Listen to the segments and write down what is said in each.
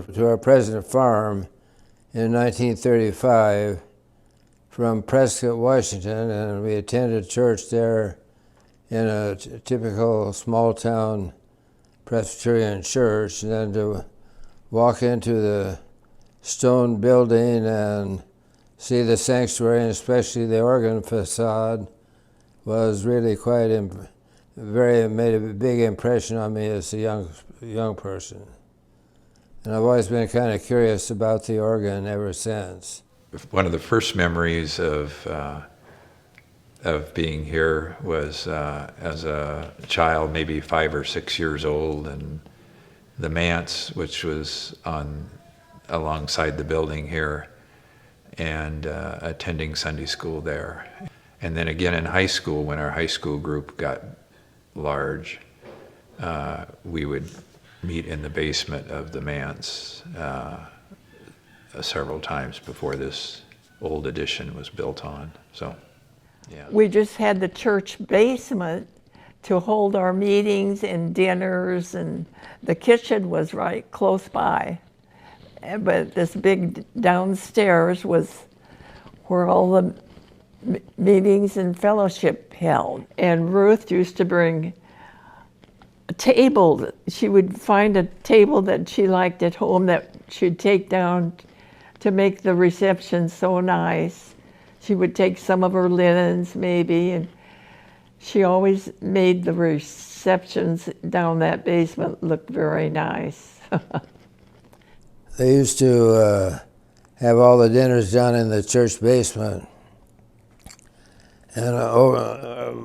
over to our present farm in 1935 from Prescott, Washington, and we attended church there in a typical small-town Presbyterian church, and then to walk into the stone building and see the sanctuary, and especially the organ facade, was really made a big impression on me as a young person. And I've always been kind of curious about the organ ever since. One of the first memories of being here was as a child, maybe 5 or 6 years old, and the manse, which was alongside the building here, and attending Sunday school there. And then again in high school, when our high school group got large, we would meet in the basement of the manse several times before this old addition was built on. So, yeah. We just had the church basement to hold our meetings and dinners, and the kitchen was right close by. But this big downstairs was where all the meetings and fellowship held. And Ruth used to bring a table. She would find a table that she liked at home that she'd take down to make the reception so nice. She would take some of her linens maybe, and she always made the receptions down that basement look very nice. They used to have all the dinners done in the church basement. And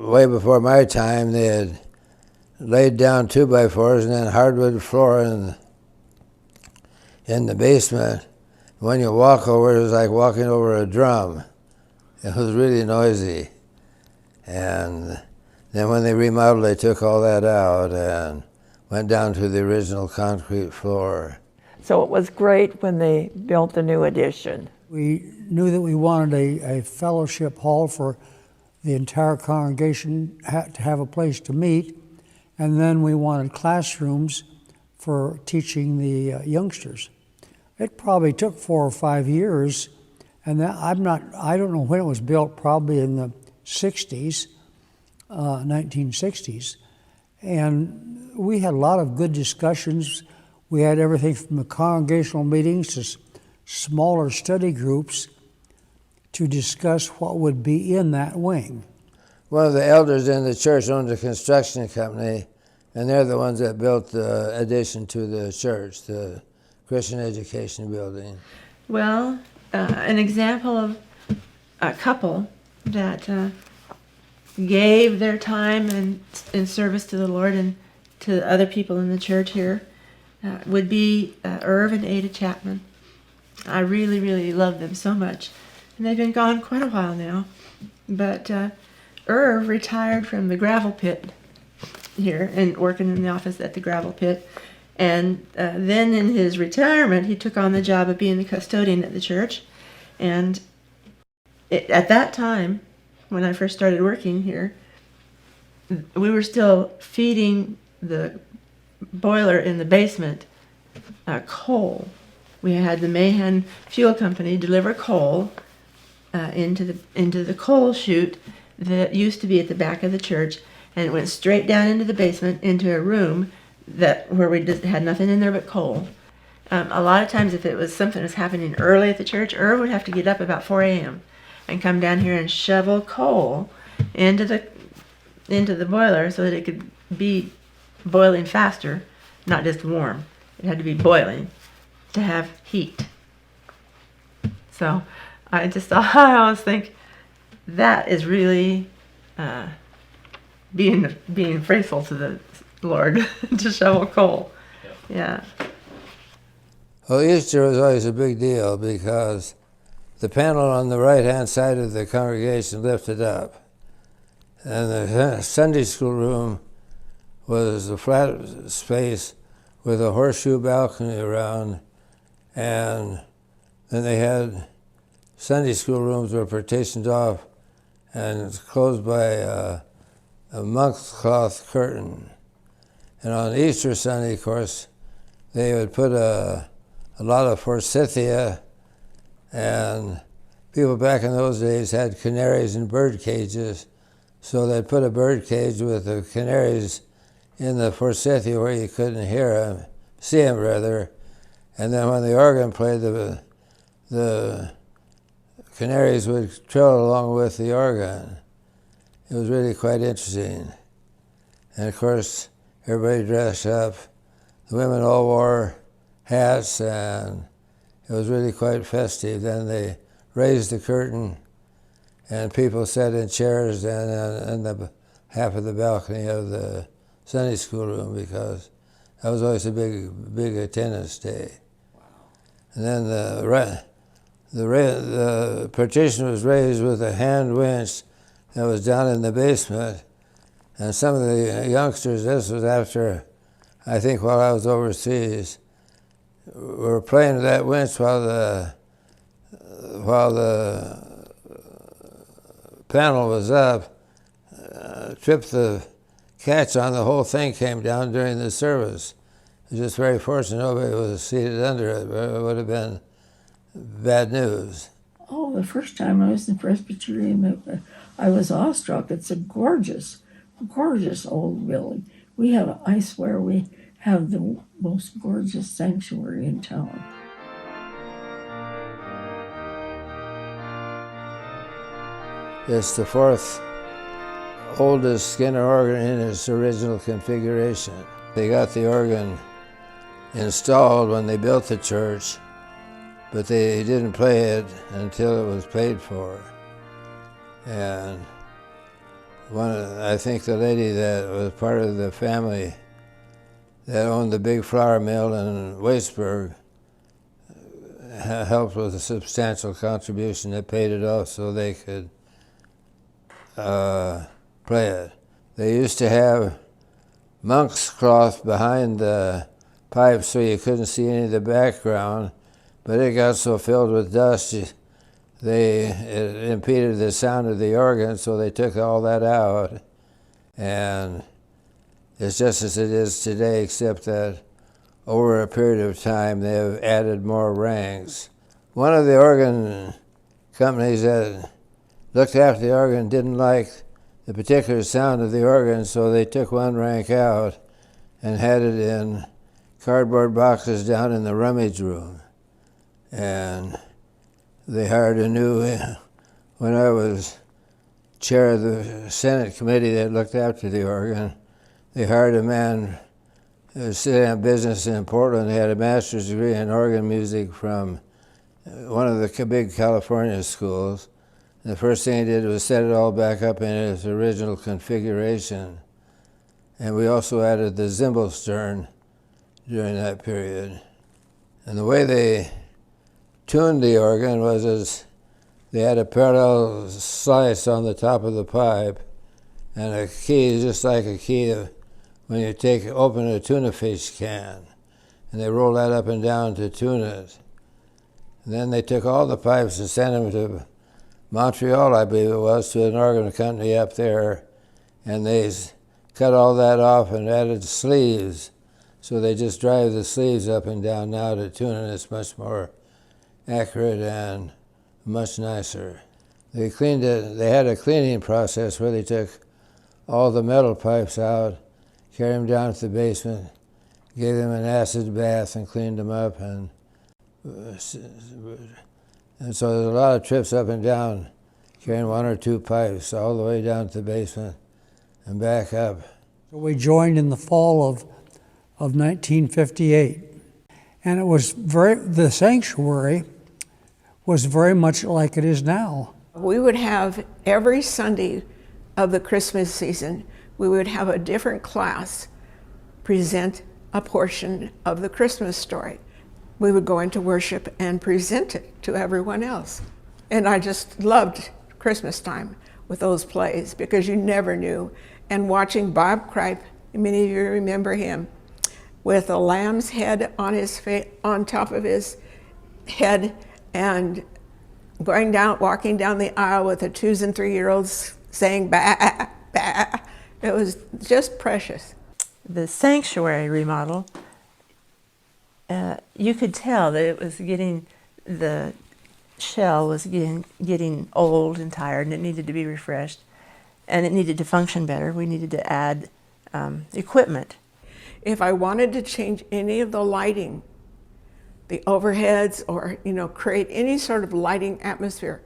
way before my time, they had laid down 2x4s and then hardwood floor in the basement. When you walk over, it was like walking over a drum. It was really noisy. And then when they remodeled, they took all that out and went down to the original concrete floor. So it was great when they built the new addition. We knew that we wanted a fellowship hall for the entire congregation to have a place to meet, and then we wanted classrooms for teaching the youngsters. It probably took 4 or 5 years, and I don't know when it was built, probably in the 60s, 1960s. And we had a lot of good discussions. We had everything from the congregational meetings to smaller study groups to discuss what would be in that wing. One of the elders in the church owned a construction company, and they're the ones that built the addition to the church, the Christian Education Building. Well, an example of a couple that gave their time in service to the Lord and to other people in the church here would be Irv and Ada Chapman. I really, really love them so much. And they've been gone quite a while now. But Irv retired from the gravel pit here and working in the office at the gravel pit. And then in his retirement, he took on the job of being the custodian at the church. And at that time, when I first started working here, we were still feeding the boiler in the basement coal. We had the Mahan Fuel Company deliver coal into the coal chute that used to be at the back of the church, and it went straight down into the basement into a room where we just had nothing in there but coal. A lot of times, if it was something that was happening early at the church, Irv would have to get up about 4 a.m. and come down here and shovel coal into the boiler so that it could be boiling faster, not just warm. It had to be boiling to have heat. So I always think that is really being faithful to the Lord to shovel coal. Yeah. Well, Easter was always a big deal because the panel on the right-hand side of the congregation lifted up, and the Sunday school room was a flat space with a horseshoe balcony around, and then they had Sunday school rooms were partitioned off and closed by a monk's cloth curtain. And on Easter Sunday, of course, they would put a a lot of forsythia, and people back in those days had canaries in bird cages, so they'd put a bird cage with the canaries in the forsythia where you couldn't see them rather, and then when the organ played, the canaries would trill along with the organ. It was really quite interesting. And of course, everybody dressed up. The women all wore hats, and it was really quite festive. Then they raised the curtain, and people sat in chairs and in the half of the balcony of the Sunday school room, because that was always a big attendance day. Wow. And then the partition was raised with a hand winch that was down in the basement, and some of the youngsters, this was after, I think while I was overseas, were playing that winch while the panel was up, tripped the catch on, the whole thing came down during the service. It was just very fortunate nobody was seated under it, but it would have been bad news. Oh, the first time I was in Presbyterian, I was awestruck. It's a gorgeous, gorgeous old building. I swear we have the most gorgeous sanctuary in town. It's the fourth oldest Skinner organ in its original configuration. They got the organ installed when they built the church, but they didn't play it until it was paid for. And I think the lady that was part of the family that owned the big flour mill in Waitsburg helped with a substantial contribution that paid it off so they could play it. They used to have monk's cloth behind the pipe so you couldn't see any of the background, but it got so filled with dust it impeded the sound of the organ, so they took all that out. And it's just as it is today, except that over a period of time they have added more ranks. One of the organ companies that looked after the organ didn't like the particular sound of the organ, so they took one rank out and had it in cardboard boxes down in the rummage room. And they hired when I was chair of the Senate committee that looked after the organ, they hired a man who was sitting in business in Portland. He had a master's degree in organ music from one of the big California schools. And the first thing he did was set it all back up in its original configuration. And we also added the Zimbelstern during that period. And the way they tuned the organ was as they had a parallel slice on the top of the pipe and a key, just like a key when you open a tuna fish can. And they rolled that up and down to tune it. And then they took all the pipes and sent them to Montreal, I believe it was, to an organ company up there. And they cut all that off and added sleeves. So they just drive the sleeves up and down now to tune it. It's much more accurate and much nicer. They cleaned it. They had a cleaning process where they took all the metal pipes out, carried them down to the basement, gave them an acid bath and cleaned them up. And so there's a lot of trips up and down, carrying one or two pipes all the way down to the basement and back up. So we joined in the fall of 1958. And it was the sanctuary was very much like it is now. We would have every Sunday of the Christmas season, we would have a different class present a portion of the Christmas story. We would go into worship and present it to everyone else. And I just loved Christmas time with those plays because you never knew. And watching Bob Kripe, many of you remember him, with a lamb's head on top of his head and walking down the aisle with the 2- and 3-year-olds saying bah, bah. It was just precious. The sanctuary remodel you could tell that it was the shell was getting old and tired, and it needed to be refreshed, and it needed to function better. We needed to add equipment. If I wanted to change any of the lighting, the overheads, or create any sort of lighting atmosphere,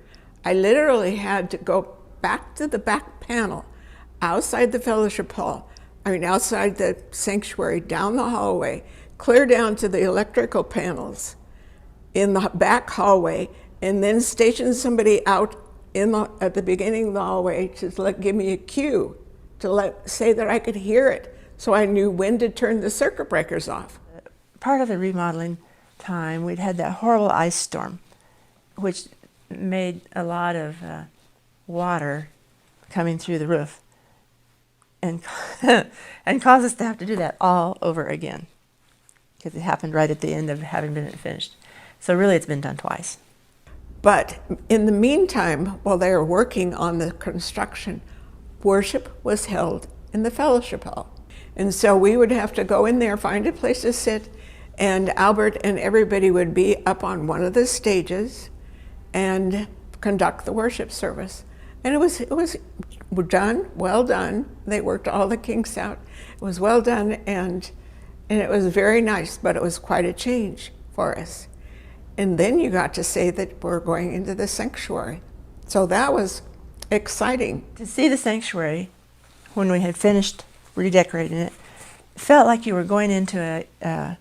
I literally had to go back to the back panel, outside the fellowship hall, outside the sanctuary, down the hallway, clear down to the electrical panels in the back hallway, and then station somebody out at the beginning of the hallway to give me a cue to say that I could hear it, so I knew when to turn the circuit breakers off. Part of the remodeling time, we'd had that horrible ice storm, which made a lot of water coming through the roof, and and caused us to have to do that all over again, because it happened right at the end of having been finished. So really, it's been done twice. But in the meantime, while they were working on the construction, worship was held in the fellowship hall. And so we would have to go in there, find a place to sit, and Albert and everybody would be up on one of the stages and conduct the worship service. And it was done, well done. They worked all the kinks out. It was well done, and it was very nice, but it was quite a change for us. And then you got to say that we're going into the sanctuary. So that was exciting. To see the sanctuary, when we had finished redecorating it, felt like you were going into a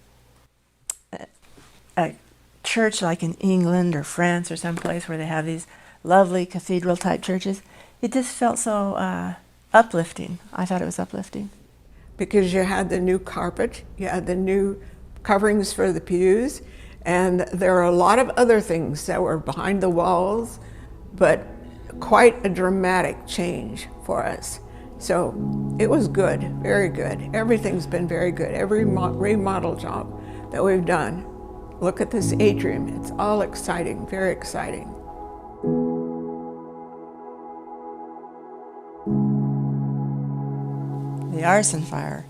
church like in England or France or someplace where they have these lovely cathedral-type churches. It just felt so uplifting. I thought it was uplifting. Because you had the new carpet, you had the new coverings for the pews, and there are a lot of other things that were behind the walls, but quite a dramatic change for us. So it was good, very good. Everything's been very good. Every remodel job that we've done. Look at this atrium. It's all exciting, very exciting. The arson fire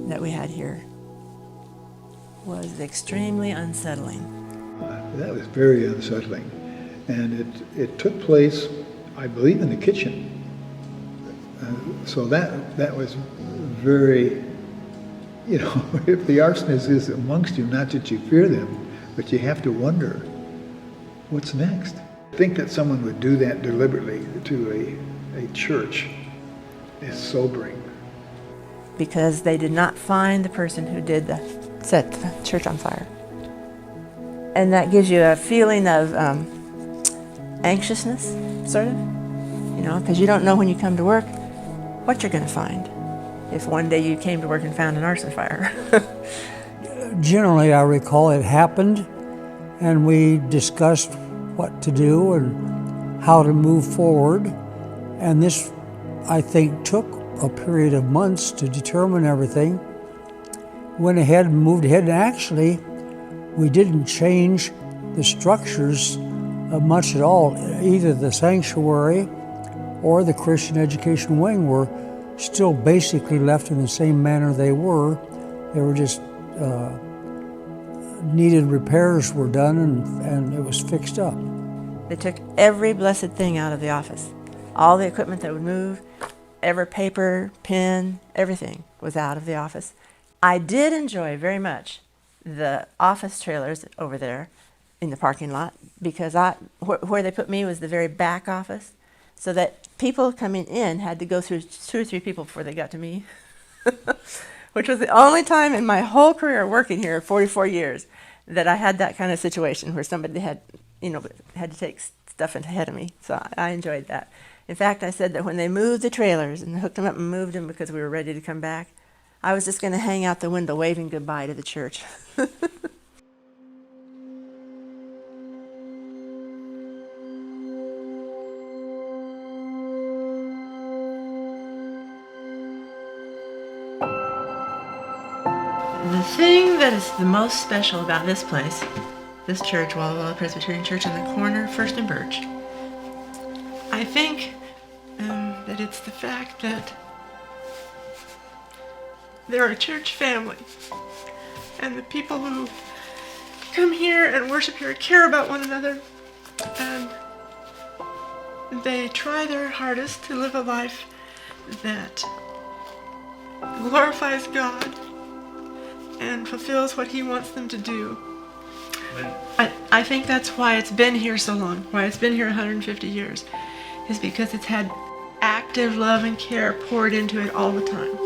that we had here was extremely unsettling. That was very unsettling. And it took place, I believe, in the kitchen. So that was very, if the arsonist is amongst you, not that you fear them, but you have to wonder, what's next? I think that someone would do that deliberately to a church is sobering. Because they did not find the person who set the church on fire. And that gives you a feeling of anxiousness, sort of, because you don't know when you come to work what you're going to find if one day you came to work and found an arson fire. Generally, I recall it happened, and we discussed what to do and how to move forward. And this, I think, took a period of months to determine everything. Went ahead and moved ahead, and actually, we didn't change the structures much at all. Either the sanctuary or the Christian education wing were still basically left in the same manner they were. They were just needed repairs were done, and it was fixed up. They took every blessed thing out of the office. All the equipment that would move, every paper, pen, everything was out of the office. I did enjoy very much the office trailers over there in the parking lot, because where they put me was the very back office, so that people coming in had to go through 2 or 3 people before they got to me, which was the only time in my whole career working here, 44 years, that I had that kind of situation where somebody had to take stuff ahead of me. So I enjoyed that. In fact, I said that when they moved the trailers and hooked them up and moved them because we were ready to come back, I was just going to hang out the window waving goodbye to the church. The thing that is the most special about this place, this church, Walla Walla Presbyterian Church on the corner, First and Birch, I think that it's the fact that they're a church family, and the people who come here and worship here, care about one another, and they try their hardest to live a life that glorifies God and fulfills what He wants them to do. I think that's why it's been here so long, why it's been here 150 years, is because it's had active love and care poured into it all the time.